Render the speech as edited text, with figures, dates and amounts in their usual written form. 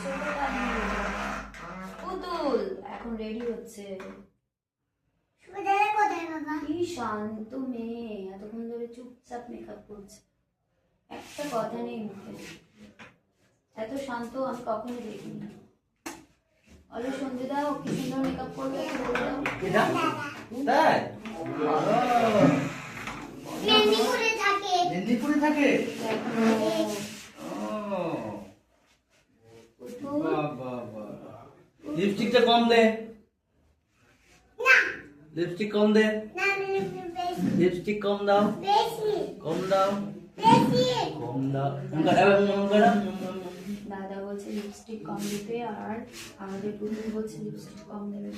ছোট বাবু পুতুল এখন রেডি হচ্ছে। কি শান্ত মেয়ে, এতক্ষণ ধরে চুপচাপ মেকআপ করছে, একটা কথা নেই মুখে। এত শান্ত আমি কখনো দেখিনি। বলো সঞ্জুদা ও কি সুন্দর মেকআপ করবে বলে দাও। তাই মেদিনীপুরে থাকে। লিপস্টিকটা কম দে, লিপস্টিক কম দে, লিপস্টিক কম দাও, কম দাও, কম দাও। দাদা বলছে লিপস্টিক কম দিতে আর আমাদের পুতুল বলছে লিপস্টিক কম দেবে।